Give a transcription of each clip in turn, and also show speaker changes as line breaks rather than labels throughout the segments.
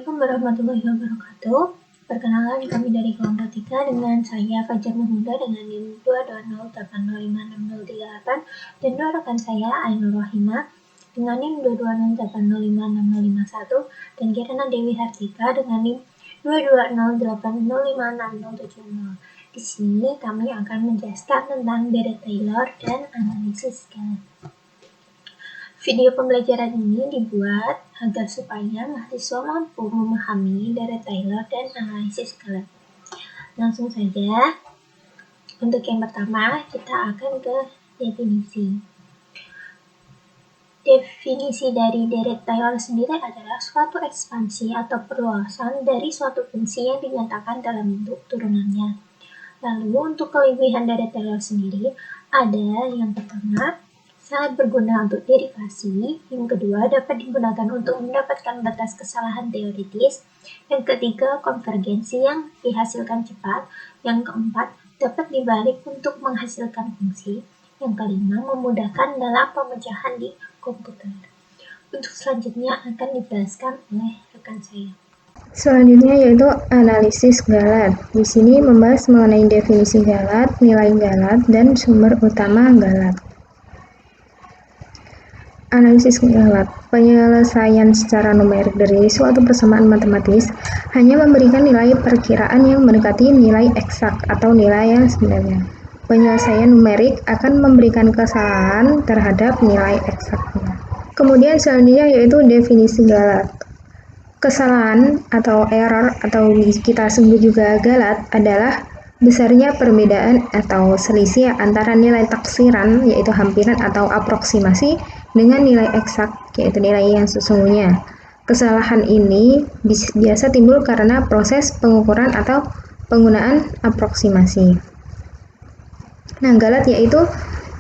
Assalamualaikum warahmatullahi wabarakatuh. Perkenalkan, kami dari kelompok 3 dengan saya Fajar Mahmuda dengan NIM 220805603 dan dua rekan saya Ainur Rohimah dengan NIM 220805651 dan Kirana Dewi Hartika dengan NIM 220805670. Di sini kami akan menjelaskan tentang Deret Taylor dan analisis scalar. Video pembelajaran ini dibuat agar supaya mahasiswa mampu memahami Deret Taylor dan analisis scalar. Langsung saja, untuk yang pertama kita akan ke definisi. Definisi dari Deret Taylor sendiri adalah suatu ekspansi atau perluasan dari suatu fungsi yang dinyatakan dalam bentuk turunannya. Lalu untuk kelebihan Deret Taylor sendiri ada yang pertama, sangat berguna untuk derivasi. Yang kedua, dapat digunakan untuk mendapatkan batas kesalahan teoritis. Yang ketiga, konvergensi yang dihasilkan cepat. Yang keempat, dapat dibalik untuk menghasilkan fungsi. Yang kelima, memudahkan dalam pemecahan di komputer. Untuk selanjutnya akan dijelaskan oleh rekan saya.
Selanjutnya yaitu analisis galat. Di sini membahas mengenai definisi galat, nilai galat, dan sumber utama galat. Analisis galat, penyelesaian secara numerik dari suatu persamaan matematis hanya memberikan nilai perkiraan yang mendekati nilai eksak atau nilai yang sebenarnya. Penyelesaian numerik akan memberikan kesalahan terhadap nilai eksaknya. Kemudian selanjutnya yaitu definisi galat. Kesalahan atau error atau kita sebut juga galat adalah besarnya perbedaan atau selisih antara nilai taksiran yaitu hampiran atau aproksimasi dengan nilai eksak yaitu nilai yang sesungguhnya. Kesalahan ini biasa timbul karena proses pengukuran atau penggunaan aproksimasi. Nah, galat yaitu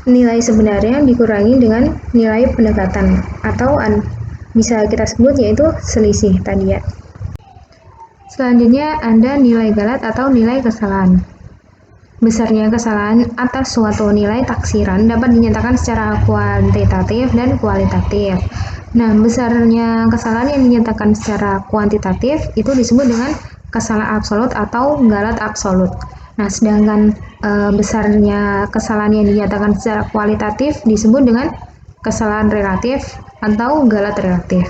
nilai sebenarnya dikurangi dengan nilai pendekatan atau bisa kita sebut yaitu selisih tadi ya. Selanjutnya ada nilai galat atau nilai kesalahan. Besarnya kesalahan atas suatu nilai taksiran dapat dinyatakan secara kuantitatif dan kualitatif. Nah, besarnya kesalahan yang dinyatakan secara kuantitatif itu disebut dengan kesalahan absolut atau galat absolut. Nah, sedangkan besarnya kesalahan yang dinyatakan secara kualitatif disebut dengan kesalahan relatif atau galat relatif.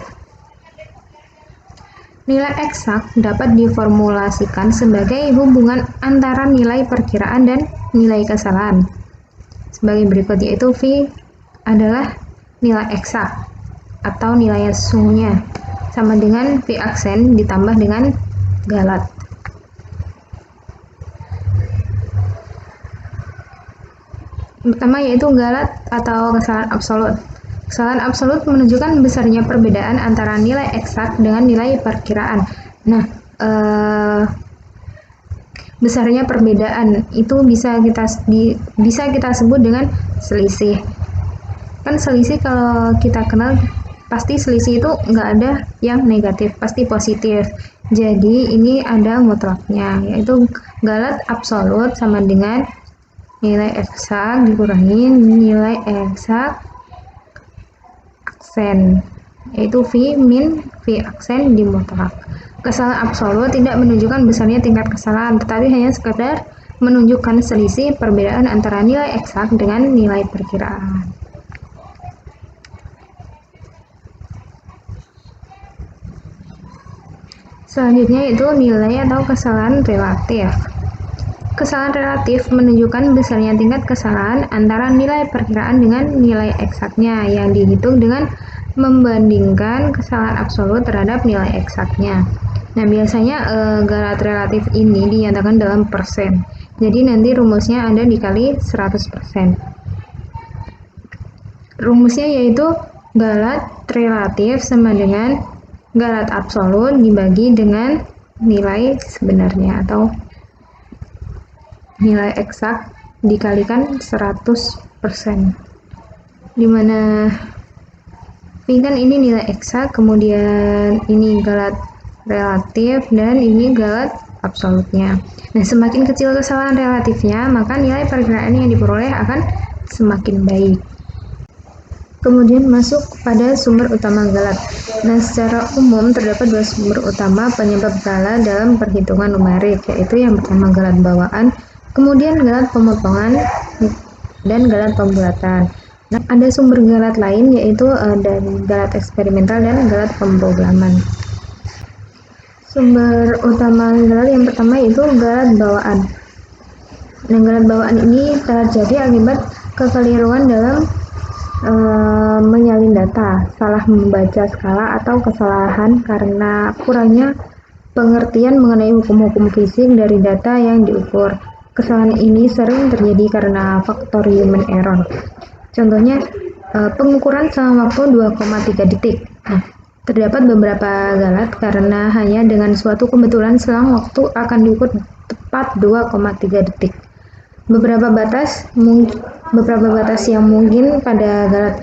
Nilai eksak dapat diformulasikan sebagai hubungan antara nilai perkiraan dan nilai kesalahan. Sebagai berikut yaitu V adalah nilai eksak atau nilai yang sesungguhnya sama dengan V aksen ditambah dengan galat. Pertama yaitu galat atau kesalahan absolut. Kesalahan absolut menunjukkan besarnya perbedaan antara nilai eksak dengan nilai perkiraan. Nah, besarnya perbedaan itu bisa kita sebut dengan selisih. Kan selisih kalau kita kenal pasti selisih itu nggak ada yang negatif, pasti positif. Jadi ini ada mutlaknya, yaitu galat absolut sama dengan nilai eksak dikurangi nilai eksak aksen, yaitu V min V aksen di mutlak. Kesalahan absolut tidak menunjukkan besarnya tingkat kesalahan, tetapi hanya sekedar menunjukkan selisih perbedaan antara nilai eksak dengan nilai perkiraan. Selanjutnya itu nilai atau kesalahan relatif. Kesalahan relatif menunjukkan besarnya tingkat kesalahan antara nilai perkiraan dengan nilai eksaknya yang dihitung dengan membandingkan kesalahan absolut terhadap nilai eksaknya. Nah, biasanya galat relatif ini dinyatakan dalam persen. Jadi nanti rumusnya ada dikali 100%. Rumusnya yaitu galat relatif sama dengan galat absolut dibagi dengan nilai sebenarnya atau nilai eksak dikalikan 100%. Dimana V kan ini nilai eksak, kemudian ini galat relatif, dan ini galat absolutnya. Nah, semakin kecil kesalahan relatifnya, maka nilai perkiraan yang diperoleh akan semakin baik. Kemudian masuk pada sumber utama galat. Nah, secara umum terdapat dua sumber utama penyebab galat dalam perhitungan numerik, yaitu yang pertama galat bawaan, kemudian galat pemotongan, dan galat pembulatan. Nah, ada sumber galat lain yaitu dari galat eksperimental dan galat pemrograman. Sumber utama galat yang pertama itu galat bawaan. Nah, galat bawaan ini terjadi akibat kekeliruan dalam menyalin data, salah membaca skala, atau kesalahan karena kurangnya pengertian mengenai hukum-hukum fisik dari data yang diukur. Kesalahan ini sering terjadi karena faktor human error. Contohnya, pengukuran selama waktu 2,3 detik. Nah, terdapat beberapa galat karena hanya dengan suatu kebetulan selang waktu akan diukur tepat 2,3 detik. Beberapa batas yang mungkin pada galat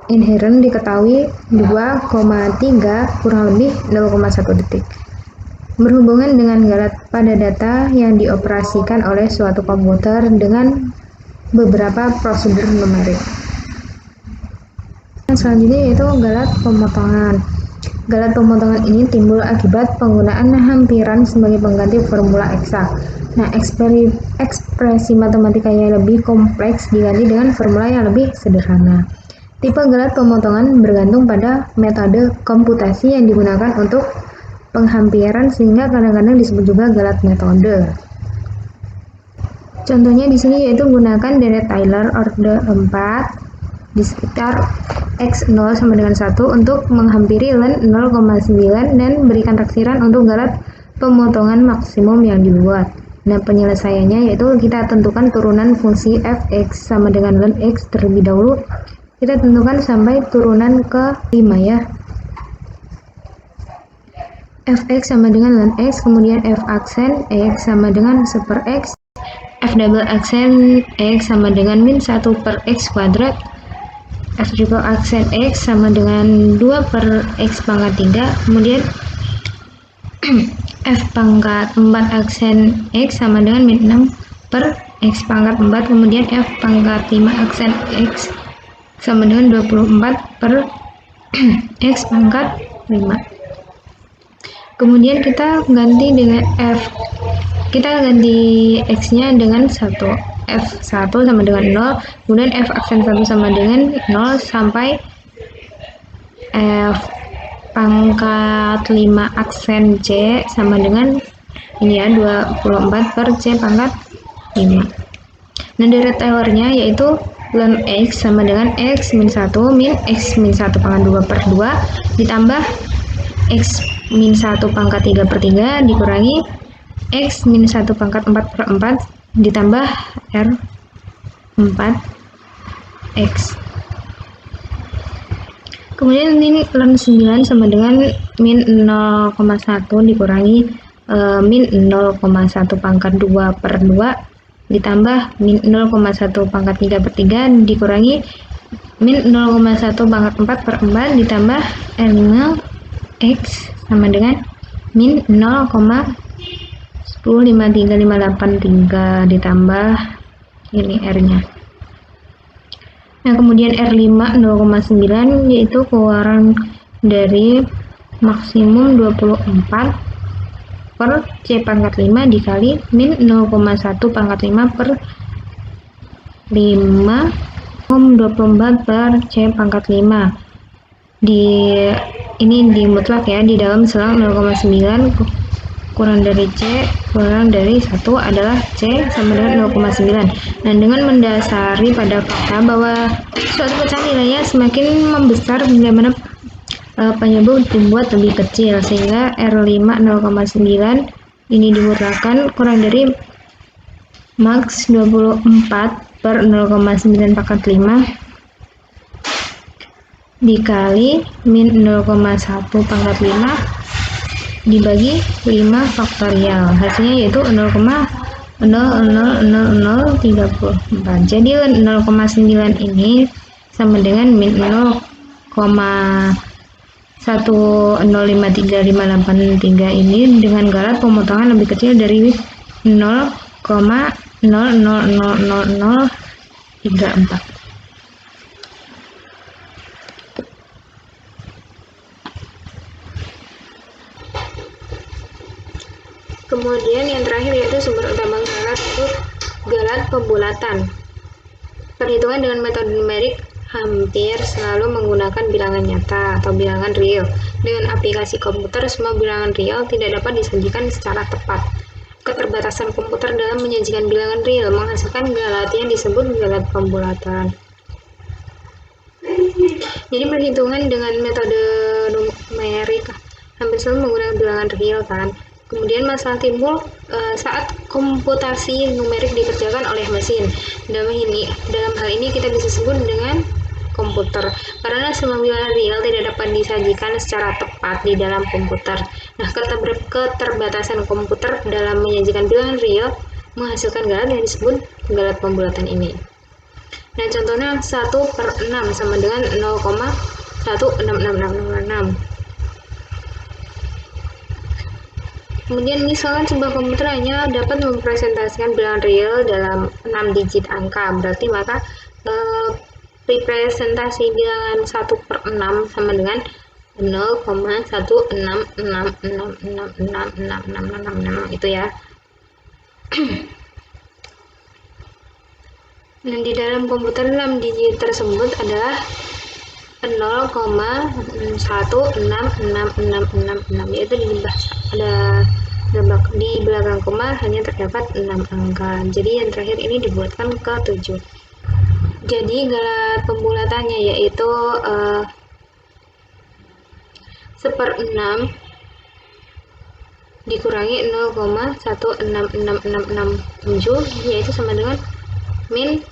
inherent diketahui 2,3 kurang lebih 0,1 detik. Berhubungan dengan galat pada data yang dioperasikan oleh suatu komputer dengan beberapa prosedur numerik. Selanjutnya yaitu galat pemotongan. Galat pemotongan ini timbul akibat penggunaan hampiran sebagai pengganti formula eksak. Nah, ekspresi matematika yang lebih kompleks diganti dengan formula yang lebih sederhana. Tipe galat pemotongan bergantung pada metode komputasi yang digunakan untuk penghampiran, sehingga kadang-kadang disebut juga galat metode. Contohnya di sini yaitu gunakan deret Taylor orde 4 di sekitar x0 sama dengan 1 untuk menghampiri len 0,9 dan berikan taksiran untuk galat pemotongan maksimum yang dibuat. Nah, penyelesaiannya yaitu kita tentukan turunan fungsi fx sama dengan len x terlebih dahulu. Kita tentukan sampai turunan ke 5 ya. Fx sama dengan len x, kemudian f aksen x sama dengan 1 per x, f double aksen x sama dengan min 1 per x kuadrat, f triple aksen x sama dengan 2 per x pangkat 3, kemudian f pangkat 4 aksen x sama dengan min 6 per x pangkat 4, kemudian f pangkat 5 aksen x sama dengan 24 per x pangkat 5. Kemudian kita ganti dengan kita ganti x-nya dengan 1, f1 sama dengan 0, kemudian f aksen 1 sama dengan 0 sampai f pangkat 5 aksen C sama dengan ini ya 24 per C pangkat 5. Nah, deret Taylor-nya yaitu len x sama dengan x min 1 min x min 1 pangkat 2 per 2 ditambah x min 1 pangkat 3 per 3 dikurangi x min 1 pangkat 4 per 4 ditambah r 4x. Kemudian ini len 9 sama dengan min 0,1 dikurangi min 0,1 pangkat 2 per 2 ditambah min 0,1 pangkat 3 per 3 dikurangi min 0,1 pangkat 4 per 4 ditambah R5x sama dengan min 0,1053583 ditambah ini R-nya. Nah, kemudian R5 0,9 yaitu keluaran dari maksimum 24 per C pangkat 5 dikali min 0,1 pangkat 5 per 5 24 per C pangkat 5 ini dimutlak ya, di dalam selang 0,9 kurang dari C kurang dari 1 adalah C sama dengan 0,9. Nah, dengan mendasari pada fakta bahwa suatu pecahan nilainya semakin membesar bila mana penyebut dibuat lebih kecil, sehingga R5 0,9 ini dimutlakan kurang dari max 24 per 0,9 pangkat 5 dikali min 0,1 pangkat 5 dibagi 5 faktorial, hasilnya yaitu 0,00034. Jadi 0,9 ini sama dengan min 0,1053583 ini dengan galat pemotongan lebih kecil dari 0,000034. Kemudian yang terakhir yaitu sumber utama galat, itu galat pembulatan. Perhitungan dengan metode numerik hampir selalu menggunakan bilangan nyata atau bilangan real. Dengan aplikasi komputer, semua bilangan real tidak dapat disajikan secara tepat. Keterbatasan komputer dalam menyajikan bilangan real menghasilkan galat yang disebut galat pembulatan. Jadi perhitungan dengan metode numerik hampir selalu menggunakan bilangan real kan. Kemudian masalah timbul saat komputasi numerik dikerjakan oleh mesin. Dalam hal ini kita bisa sebut dengan komputer, karena semua bilangan real tidak dapat disajikan secara tepat di dalam komputer. Nah, keterbatasan komputer dalam menyajikan bilangan real menghasilkan galat yang disebut galat pembulatan ini. Nah, contohnya 1/6 sama dengan 0,16666. Kemudian misalkan sebuah komputer hanya dapat mempresentasikan bilangan real dalam 6 digit angka, berarti maka representasi bilangan 1/6 sama dengan 0,166666666 itu ya. Dan di dalam komputer 6 digit tersebut adalah 0,1666666, yaitu di belakang koma hanya terdapat 6 angka. Jadi yang terakhir ini dibuatkan ke 7. Jadi galat pembulatannya yaitu 1/6 dikurangi 0,1666667, yaitu sama dengan min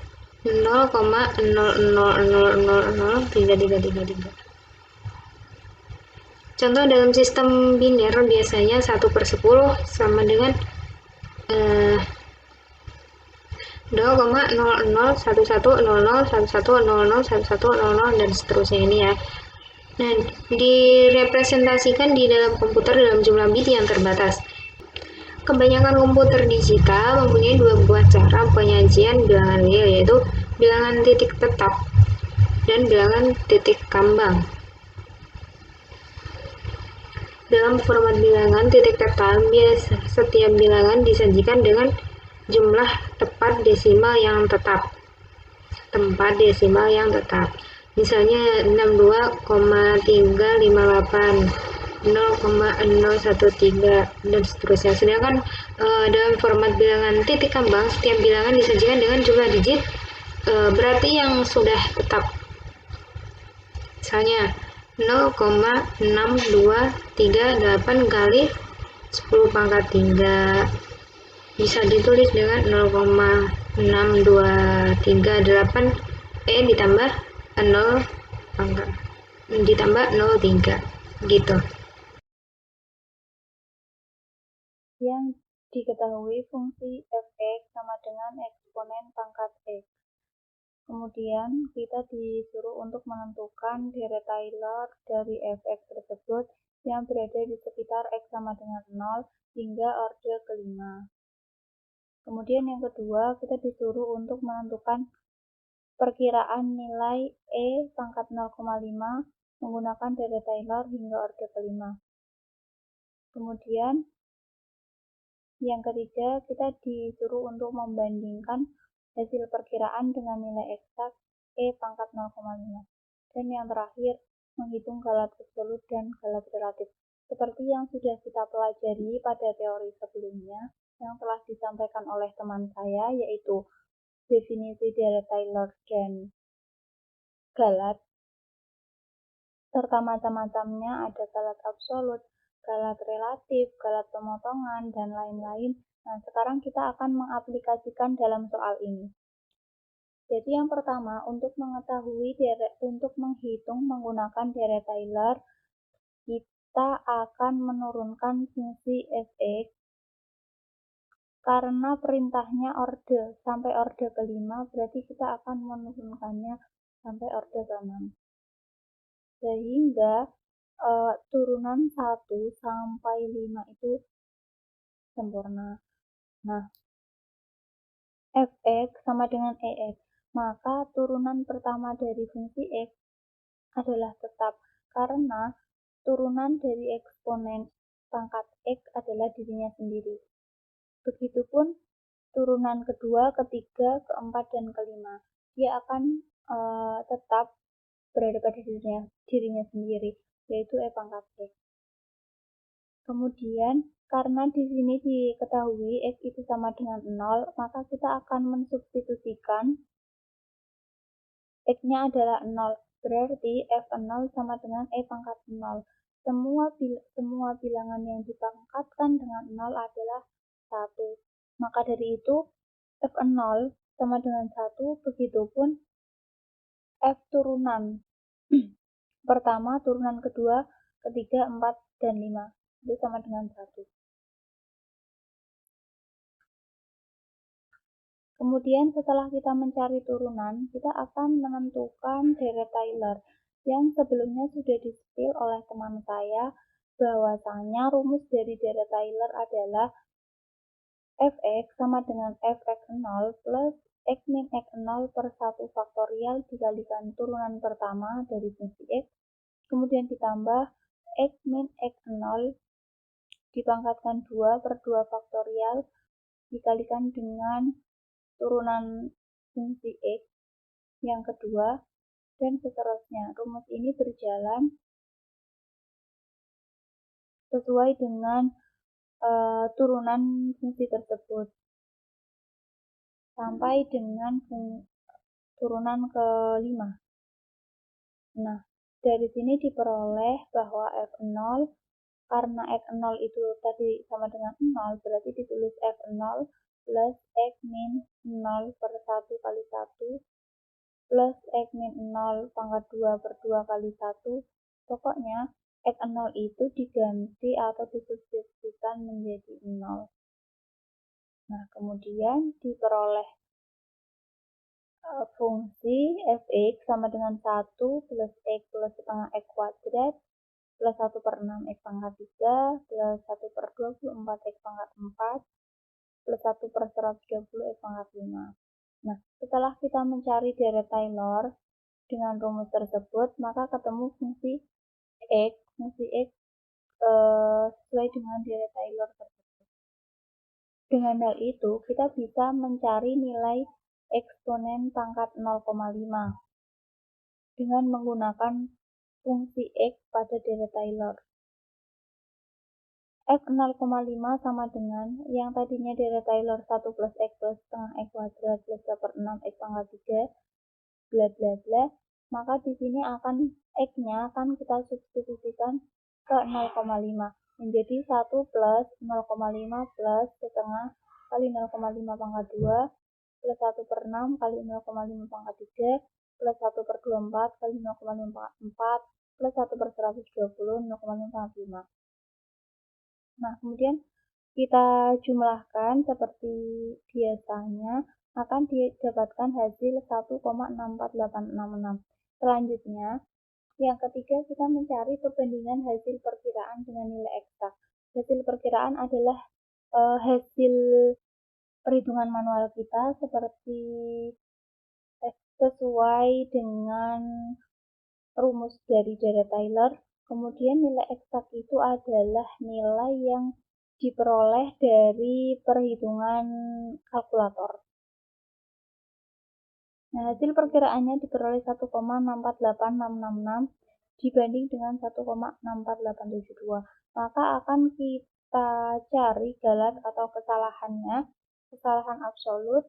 0,00003333. Contoh dalam sistem biner biasanya 1/10 sama dengan 0,0011001100 dan seterusnya ini ya. Nah, direpresentasikan di dalam komputer dalam jumlah bit yang terbatas. Kebanyakan komputer digital mempunyai dua buah cara penyajian bilangan real, yaitu bilangan titik tetap dan bilangan titik kambang. Dalam format bilangan titik tetap, setiap bilangan disajikan dengan jumlah tempat desimal yang tetap. Misalnya 62,358, 0,013 dan seterusnya. Sedangkan dalam format bilangan titik kambang, setiap bilangan disajikan dengan jumlah digit berarti yang sudah tetap. Misalnya 0,6238 kali 10 pangkat 3 bisa ditulis dengan 0,6238 ditambah 0 pangkat ditambah 03 gitu.
Yang diketahui fungsi f(x) sama dengan eksponen pangkat x. Kemudian kita disuruh untuk menentukan deret Taylor dari f(x) tersebut yang berada di sekitar x sama dengan 0 hingga orde kelima. Kemudian yang kedua, kita disuruh untuk menentukan perkiraan nilai E pangkat 0,5 menggunakan deret Taylor hingga orde kelima. Kemudian yang ketiga, kita disuruh untuk membandingkan hasil perkiraan dengan nilai eksak E pangkat 0,5. Dan yang terakhir, menghitung galat absolut dan galat relatif. Seperti yang sudah kita pelajari pada teori sebelumnya yang telah disampaikan oleh teman saya, yaitu definisi deret Taylor dan galat, serta macam-macamnya ada galat absolut, galat relatif, galat pemotongan, dan lain-lain. Nah, sekarang kita akan mengaplikasikan dalam soal ini. Jadi yang pertama, untuk menghitung menggunakan deret Taylor, kita akan menurunkan fungsi f(x) karena perintahnya orde sampai orde kelima, berarti kita akan menurunkannya sampai orde ke-6. Sehingga turunan 1 sampai 5 itu sempurna. Nah, f(x) sama dengan ex, maka turunan pertama dari fungsi x adalah tetap, karena turunan dari eksponen pangkat x adalah dirinya sendiri. Begitupun turunan kedua, ketiga, keempat, dan kelima. Dia akan tetap berada pada dirinya sendiri, yaitu E pangkat X. Kemudian, karena di sini diketahui X itu sama dengan 0, maka kita akan mensubstitusikan X-nya adalah 0. Berarti F0 sama dengan E pangkat 0. Semua bilangan yang dipangkatkan dengan 0 adalah 1. Maka dari itu, F0 sama dengan 1, begitupun F turunan pertama, turunan kedua, ketiga, 4, dan 5. Itu sama dengan 1. Kemudian setelah kita mencari turunan, kita akan menentukan deret Taylor yang sebelumnya sudah di-spill oleh teman saya bahwasanya rumus dari deret Taylor adalah Fx sama dengan Fx0 plus X min X0 per 1 faktorial dikalikan turunan pertama dari fungsi X, kemudian ditambah X min X0 dipangkatkan 2 per 2 faktorial dikalikan dengan turunan fungsi X yang kedua, dan seterusnya. Rumus ini berjalan sesuai dengan turunan fungsi tersebut sampai dengan turunan kelima. Nah, dari sini diperoleh bahwa F0 karena X0 itu tadi sama dengan 0, berarti ditulis F0 plus X min 0 per 1 kali 1 plus X min 0 pangkat 2 per 2 kali 1. Pokoknya X0 itu diganti atau disubstitusikan menjadi 0. Nah, kemudian diperoleh fungsi Fx sama dengan 1 plus X plus setengah X kuadrat plus 1 per 6 X pangkat 3 plus 1 per 24 X pangkat 4 plus 1 per 120 X pangkat 5. Nah, setelah kita mencari deret Taylor dengan rumus tersebut, maka ketemu fungsi X sesuai dengan deret Taylor tersebut. Dengan hal itu, kita bisa mencari nilai eksponen pangkat 0,5 dengan menggunakan fungsi X pada deret Taylor. F 0,5 sama dengan yang tadinya deret Taylor 1 plus X plus setengah X kuadrat plus 1 per 6 X pangkat 3 bla bla bla, maka di sini akan X-nya akan kita substitusikan ke 0,5 menjadi 1 plus 0,5 plus setengah kali 0,5 pangkat 2 plus 1 per 6 kali 0,5 pangkat 3 plus 1 per 24 kali 0,5 pangkat 4 plus 1 per 120 0,5 pangkat 5. Nah, kemudian kita jumlahkan seperti biasanya, akan didapatkan hasil 1,64866. Selanjutnya, yang ketiga kita mencari perbandingan hasil perkiraan dengan nilai eksak. Hasil perkiraan adalah hasil perhitungan manual kita seperti sesuai dengan rumus dari deret Taylor. Kemudian nilai eksak itu adalah nilai yang diperoleh dari perhitungan kalkulator. Nah, hasil perkiraannya diperoleh 1,64866 dibanding dengan 1,64872. Maka akan kita cari galat atau kesalahannya, kesalahan absolut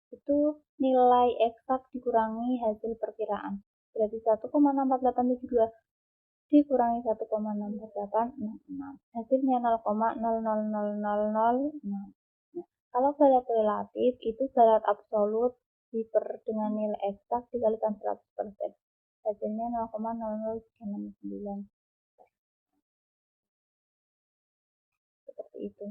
itu nilai eksak dikurangi hasil perkiraan. Berarti 1,64872 dikurangi 1,64866. Hasilnya 0,000006. Nah, kalau galat relatif itu galat absolut dengan nilai eksak dikalikan 100%. Hasilnya 0,00369. Seperti itu.